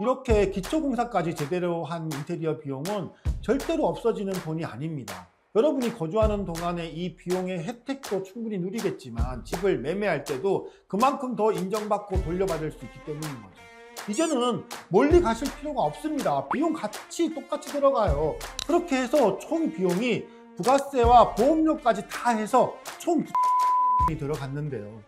이렇게 기초공사까지 제대로 한 인테리어 비용은 절대로 없어지는 돈이 아닙니다. 여러분이 거주하는 동안에 이 비용의 혜택도 충분히 누리겠지만 집을 매매할 때도 그만큼 더 인정받고 돌려받을 수 있기 때문인 거죠. 이제는 멀리 가실 필요가 없습니다. 비용 같이 똑같이 들어가요. 그렇게 해서 총 비용이 부가세와 보험료까지 다 해서 총 이 들어갔는데요.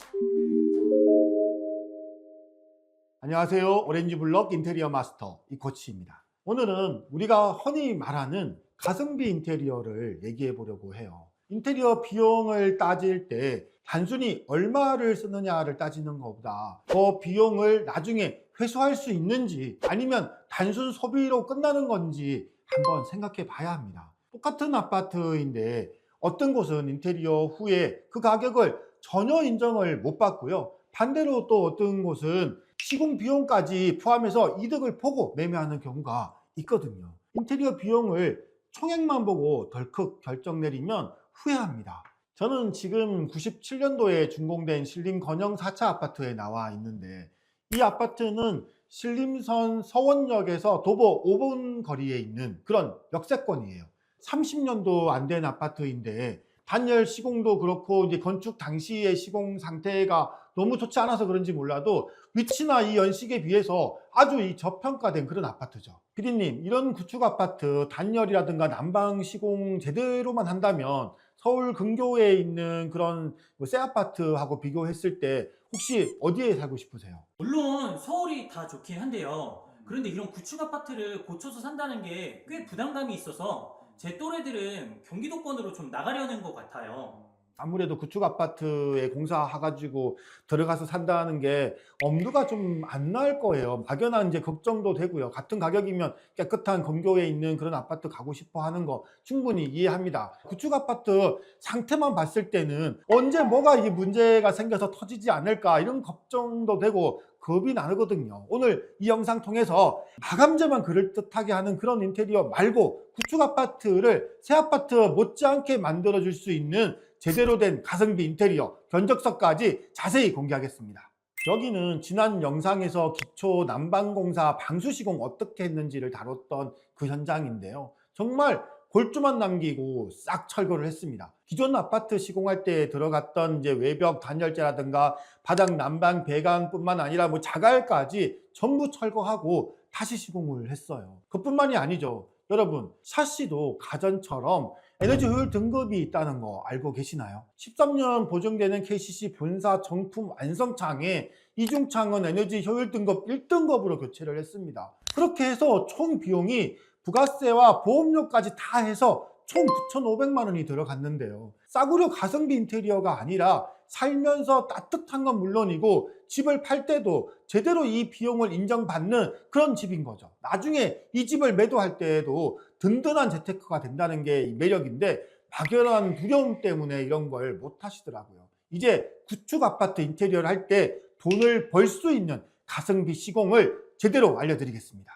안녕하세요. 오렌지블럭 인테리어 마스터 이코치입니다. 오늘은 우리가 흔히 말하는 가성비 인테리어를 얘기해 보려고 해요. 인테리어 비용을 따질 때 단순히 얼마를 쓰느냐를 따지는 것보다 그 비용을 나중에 회수할 수 있는지 아니면 단순 소비로 끝나는 건지 한번 생각해 봐야 합니다. 똑같은 아파트인데 어떤 곳은 인테리어 후에 그 가격을 전혀 인정을 못 받고요. 반대로 또 어떤 곳은 시공 비용까지 포함해서 이득을 보고 매매하는 경우가 있거든요. 인테리어 비용을 총액만 보고 덜컥 결정 내리면 후회합니다. 저는 지금 97년도에 준공된 신림 건영 4차 아파트에 나와 있는데 이 아파트는 신림선 서원역에서 도보 5분 거리에 있는 그런 역세권이에요. 30년도 안 된 아파트인데 단열 시공도 그렇고 이제 건축 당시의 시공 상태가 너무 좋지 않아서 그런지 몰라도 위치나 이 연식에 비해서 아주 이 저평가된 그런 아파트죠. 피디님, 이런 구축 아파트 단열이라든가 난방 시공 제대로만 한다면 서울 근교에 있는 그런 새 아파트하고 비교했을 때 혹시 어디에 살고 싶으세요? 물론 서울이 다 좋긴 한데요. 그런데 이런 구축 아파트를 고쳐서 산다는 게 꽤 부담감이 있어서 제 또래들은 경기도권으로 좀 나가려는 것 같아요. 아무래도 구축 아파트에 공사해가지고 들어가서 산다는 게 엄두가 좀 안 날 거예요. 막연한 이제 걱정도 되고요. 같은 가격이면 깨끗한 근교에 있는 그런 아파트 가고 싶어 하는 거 충분히 이해합니다. 구축 아파트 상태만 봤을 때는 언제 뭐가 이게 문제가 생겨서 터지지 않을까 이런 걱정도 되고 겁이 나거든요. 오늘 이 영상 통해서 마감재만 그럴듯하게 하는 그런 인테리어 말고 구축 아파트를 새 아파트 못지않게 만들어줄 수 있는 제대로 된 가성비 인테리어 견적서까지 자세히 공개하겠습니다. 여기는 지난 영상에서 기초 난방공사 방수시공 어떻게 했는지를 다뤘던 그 현장인데요. 정말 골조만 남기고 싹 철거를 했습니다. 기존 아파트 시공할 때 들어갔던 이제 외벽 단열재라든가 바닥 난방 배관뿐만 아니라 뭐 자갈까지 전부 철거하고 다시 시공을 했어요. 그뿐만이 아니죠. 여러분, 샤시도 가전처럼 에너지 효율 등급이 있다는 거 알고 계시나요? 13년 보증되는 KCC 본사 정품 완성창에 이중창은 에너지 효율 등급 1등급으로 교체를 했습니다. 그렇게 해서 총 비용이 부가세와 보험료까지 다 해서 총 9,500만 원이 들어갔는데요. 싸구려 가성비 인테리어가 아니라 살면서 따뜻한 건 물론이고 집을 팔 때도 제대로 이 비용을 인정받는 그런 집인 거죠. 나중에 이 집을 매도할 때에도 든든한 재테크가 된다는 게 매력인데 막연한 두려움 때문에 이런 걸 못 하시더라고요. 이제 구축 아파트 인테리어를 할 때 돈을 벌 수 있는 가성비 시공을 제대로 알려드리겠습니다.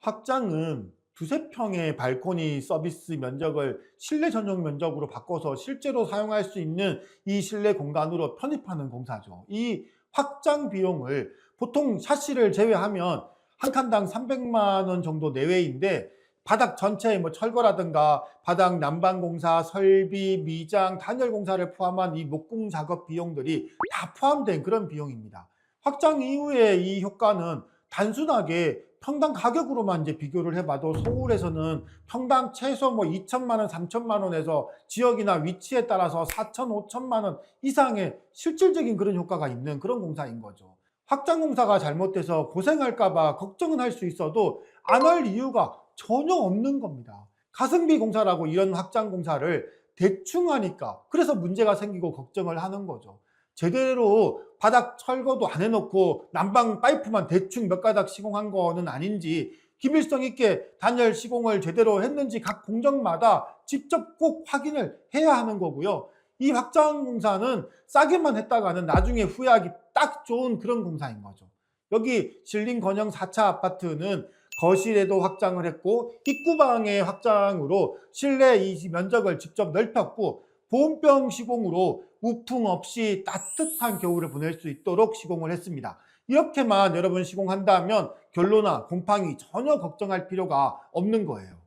확장은 두세 평의 발코니 서비스 면적을 실내 전용 면적으로 바꿔서 실제로 사용할 수 있는 이 실내 공간으로 편입하는 공사죠. 이 확장 비용을 보통 샤시를 제외하면 한 칸당 300만 원 정도 내외인데 바닥 전체의 뭐 철거라든가 바닥 난방 공사, 설비, 미장, 단열 공사를 포함한 이 목공 작업 비용들이 다 포함된 그런 비용입니다. 확장 이후에 이 효과는 단순하게 평당 가격으로만 이제 비교를 해봐도 서울에서는 평당 최소 뭐 2천만 원, 3천만 원에서 지역이나 위치에 따라서 4천, 5천만 원 이상의 실질적인 그런 효과가 있는 그런 공사인 거죠. 확장 공사가 잘못돼서 고생할까봐 걱정은 할 수 있어도 안 할 이유가 전혀 없는 겁니다. 가성비 공사라고 이런 확장 공사를 대충 하니까 그래서 문제가 생기고 걱정을 하는 거죠. 제대로 바닥 철거도 안 해놓고 난방 파이프만 대충 몇 가닥 시공한 거는 아닌지 기밀성 있게 단열 시공을 제대로 했는지 각 공정마다 직접 꼭 확인을 해야 하는 거고요. 이 확장 공사는 싸게만 했다가는 나중에 후회하기 딱 좋은 그런 공사인 거죠. 여기 신림 건영 4차 아파트는 거실에도 확장을 했고 입구방의 확장으로 실내 이 면적을 직접 넓혔고 보온병 시공으로 우풍 없이 따뜻한 겨울을 보낼 수 있도록 시공을 했습니다. 이렇게만 여러분 시공한다면 결로나 곰팡이 전혀 걱정할 필요가 없는 거예요.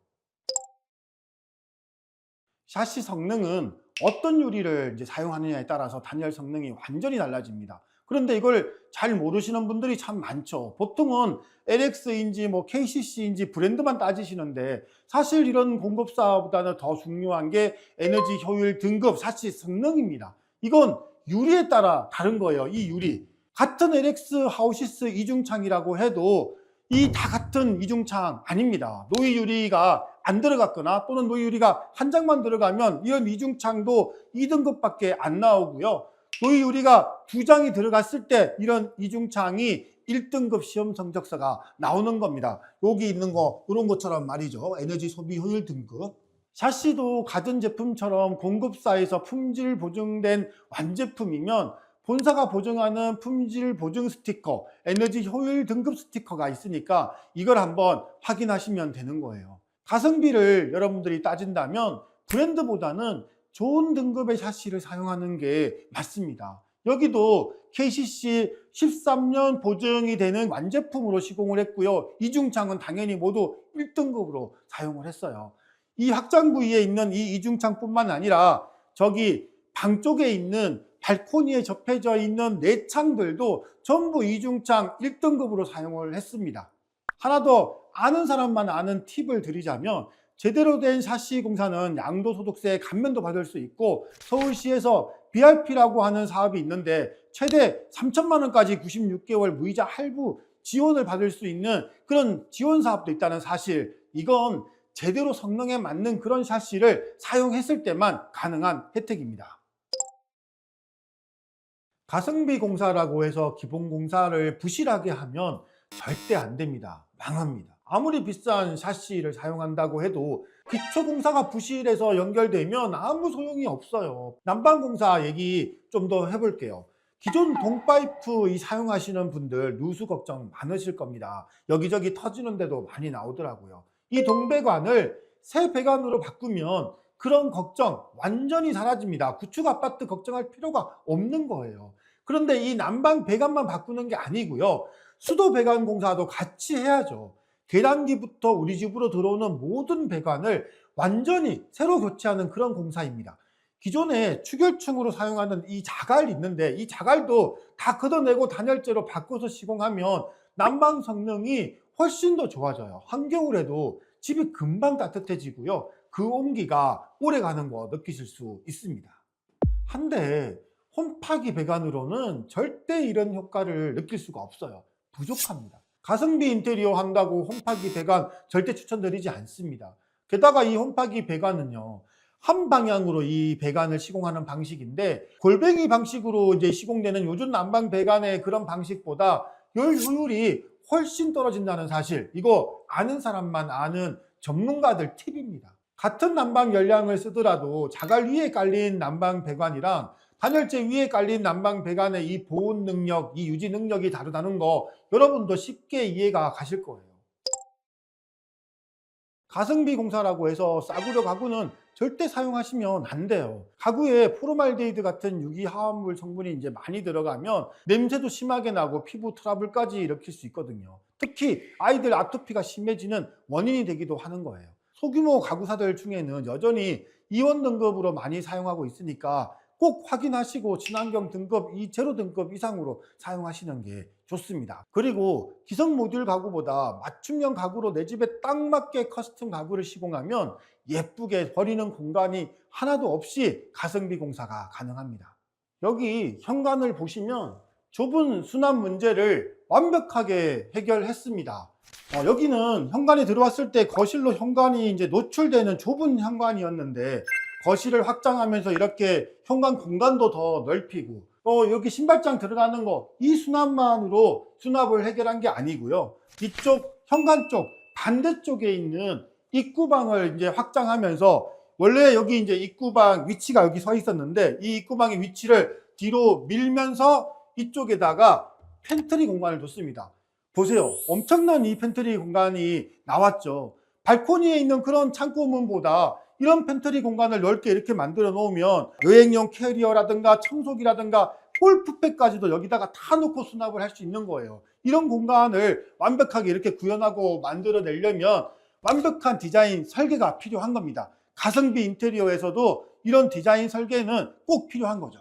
샤시 성능은 어떤 유리를 이제 사용하느냐에 따라서 단열 성능이 완전히 달라집니다. 그런데 이걸 잘 모르시는 분들이 참 많죠. 보통은 LX인지 뭐 KCC인지 브랜드만 따지시는데, 사실 이런 공급사보다는 더 중요한 게 에너지 효율 등급 샤시 성능입니다. 이건 유리에 따라 다른 거예요. 이 유리 같은 LX 하우시스 이중창이라고 해도 이 다 같은 이중창 아닙니다. 노이 유리가 안 들어갔거나 또는 노이 유리가 한 장만 들어가면 이런 이중창도 2등급밖에 안 나오고요. 노이 유리가 2장이 들어갔을 때 이런 이중창이 1등급 시험 성적서가 나오는 겁니다. 여기 있는 거 이런 것처럼 말이죠. 에너지 소비 효율 등급. 샤시도 같은 제품처럼 공급사에서 품질 보증된 완제품이면 본사가 보증하는 품질 보증 스티커, 에너지 효율 등급 스티커가 있으니까 이걸 한번 확인하시면 되는 거예요. 가성비를 여러분들이 따진다면 브랜드보다는 좋은 등급의 샤시를 사용하는 게 맞습니다. 여기도 KCC 13년 보증이 되는 완제품으로 시공을 했고요. 이중창은 당연히 모두 1등급으로 사용을 했어요. 이 확장 부위에 있는 이 이중창뿐만 아니라 저기 방 쪽에 있는 발코니에 접해져 있는 내창들도 전부 이중창 1등급으로 사용을 했습니다. 하나 더 아는 사람만 아는 팁을 드리자면, 제대로 된 샤시 공사는 양도소득세 감면도 받을 수 있고, 서울시에서 BRP라고 하는 사업이 있는데 최대 3천만 원까지 96개월 무이자 할부 지원을 받을 수 있는 그런 지원 사업도 있다는 사실, 이건 제대로 성능에 맞는 그런 샤시를 사용했을 때만 가능한 혜택입니다. 가성비 공사라고 해서 기본 공사를 부실하게 하면 절대 안 됩니다. 망합니다. 아무리 비싼 샤시를 사용한다고 해도 기초 공사가 부실해서 연결되면 아무 소용이 없어요. 난방 공사 얘기 좀 더 해볼게요. 기존 동파이프 사용하시는 분들 누수 걱정 많으실 겁니다. 여기저기 터지는데도 많이 나오더라고요. 이 동배관을 새 배관으로 바꾸면 그런 걱정 완전히 사라집니다. 구축 아파트 걱정할 필요가 없는 거예요. 그런데 이 난방 배관만 바꾸는 게 아니고요. 수도 배관 공사도 같이 해야죠. 계단기부터 우리 집으로 들어오는 모든 배관을 완전히 새로 교체하는 그런 공사입니다. 기존에 추결층으로 사용하는 이 자갈 있는데, 이 자갈도 다 걷어내고 단열재로 바꿔서 시공하면 난방 성능이 훨씬 더 좋아져요. 한겨울에도 집이 금방 따뜻해지고요. 그 온기가 오래 가는 거 느끼실 수 있습니다. 한데 홈파기 배관으로는 절대 이런 효과를 느낄 수가 없어요. 부족합니다. 가성비 인테리어 한다고 홈파기 배관 절대 추천드리지 않습니다. 게다가 이 홈파기 배관은요, 한 방향으로 이 배관을 시공하는 방식인데, 골뱅이 방식으로 이제 시공되는 요즘 난방 배관의 그런 방식보다 열 효율이 훨씬 떨어진다는 사실, 이거 아는 사람만 아는 전문가들 팁입니다. 같은 난방 열량을 쓰더라도 자갈 위에 깔린 난방 배관이랑 단열재 위에 깔린 난방 배관의 이 보온 능력, 이 유지 능력이 다르다는 거 여러분도 쉽게 이해가 가실 거예요. 가성비 공사라고 해서 싸구려 가구는 절대 사용하시면 안 돼요. 가구에 포르말데히드 같은 유기화합물 성분이 이제 많이 들어가면 냄새도 심하게 나고 피부 트러블까지 일으킬 수 있거든요. 특히 아이들 아토피가 심해지는 원인이 되기도 하는 거예요. 소규모 가구사들 중에는 여전히 이원 등급으로 많이 사용하고 있으니까 꼭 확인하시고 친환경 등급, 이 제로 등급 이상으로 사용하시는 게 좋습니다. 그리고 기성 모듈 가구보다 맞춤형 가구로 내 집에 딱 맞게 커스텀 가구를 시공하면 예쁘게 버리는 공간이 하나도 없이 가성비 공사가 가능합니다. 여기 현관을 보시면 좁은 수납 문제를 완벽하게 해결했습니다. 여기는 현관에 들어왔을 때 거실로 현관이 이제 노출되는 좁은 현관이었는데, 거실을 확장하면서 이렇게 현관 공간도 더 넓히고, 여기 신발장 들어가는 거, 이 수납만으로 수납을 해결한 게 아니고요. 이쪽 현관 쪽 반대쪽에 있는 입구방을 이제 확장하면서, 원래 여기 이제 입구방 위치가 여기 서 있었는데 이 입구방의 위치를 뒤로 밀면서 이쪽에다가 팬트리 공간을 뒀습니다. 보세요. 엄청난 이 팬트리 공간이 나왔죠. 발코니에 있는 그런 창고문보다 이런 팬트리 공간을 넓게 이렇게 만들어 놓으면 여행용 캐리어라든가 청소기라든가 골프백까지도 여기다가 다 놓고 수납을 할 수 있는 거예요. 이런 공간을 완벽하게 이렇게 구현하고 만들어내려면 완벽한 디자인 설계가 필요한 겁니다. 가성비 인테리어에서도 이런 디자인 설계는 꼭 필요한 거죠.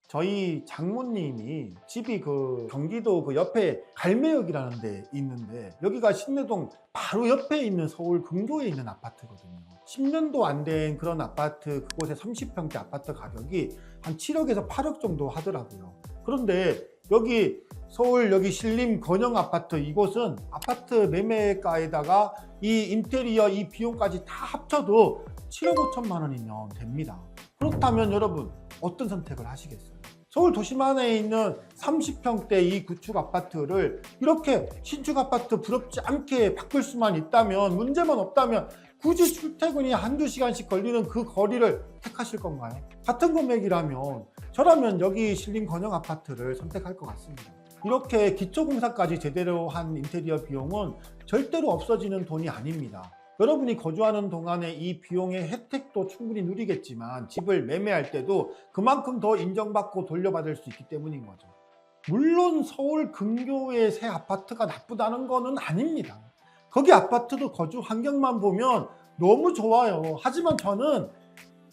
저희 장모님이 집이 그 경기도 그 옆에 갈매역이라는 데 있는데, 여기가 신내동 바로 옆에 있는 서울 근교에 있는 아파트거든요. 10년도 안 된 그런 아파트, 그곳에 30평대 아파트 가격이 한 7억에서 8억 정도 하더라고요. 그런데 여기 서울 여기 신림 건영 아파트, 이곳은 아파트 매매가에다가 이 인테리어 이 비용까지 다 합쳐도 7억 5천만 원이면 됩니다. 그렇다면 여러분 어떤 선택을 하시겠어요? 서울 도심 안에 있는 30평대 이 구축 아파트를 이렇게 신축 아파트 부럽지 않게 바꿀 수만 있다면, 문제만 없다면 굳이 출퇴근이 한두 시간씩 걸리는 그 거리를 택하실 건가요? 같은 금액이라면 저라면 여기 신림 건영 아파트를 선택할 것 같습니다. 이렇게 기초공사까지 제대로 한 인테리어 비용은 절대로 없어지는 돈이 아닙니다. 여러분이 거주하는 동안에 이 비용의 혜택도 충분히 누리겠지만 집을 매매할 때도 그만큼 더 인정받고 돌려받을 수 있기 때문인 거죠. 물론 서울 근교의 새 아파트가 나쁘다는 거는 아닙니다. 거기 아파트도 거주 환경만 보면 너무 좋아요. 하지만 저는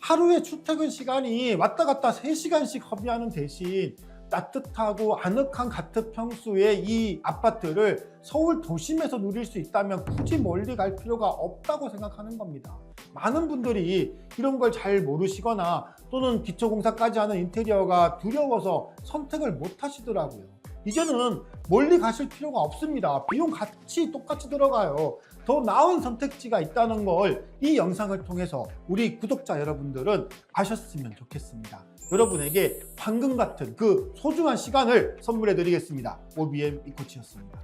하루에 출퇴근 시간이 왔다 갔다 3시간씩 허비하는 대신 따뜻하고 아늑한 같은 평수의 이 아파트를 서울 도심에서 누릴 수 있다면 굳이 멀리 갈 필요가 없다고 생각하는 겁니다. 많은 분들이 이런 걸 잘 모르시거나 또는 기초공사까지 하는 인테리어가 두려워서 선택을 못 하시더라고요. 이제는 멀리 가실 필요가 없습니다. 비용 같이 똑같이 들어가요. 더 나은 선택지가 있다는 걸 이 영상을 통해서 우리 구독자 여러분들은 아셨으면 좋겠습니다. 여러분에게 황금 같은 그 소중한 시간을 선물해 드리겠습니다. OBM 이코치였습니다.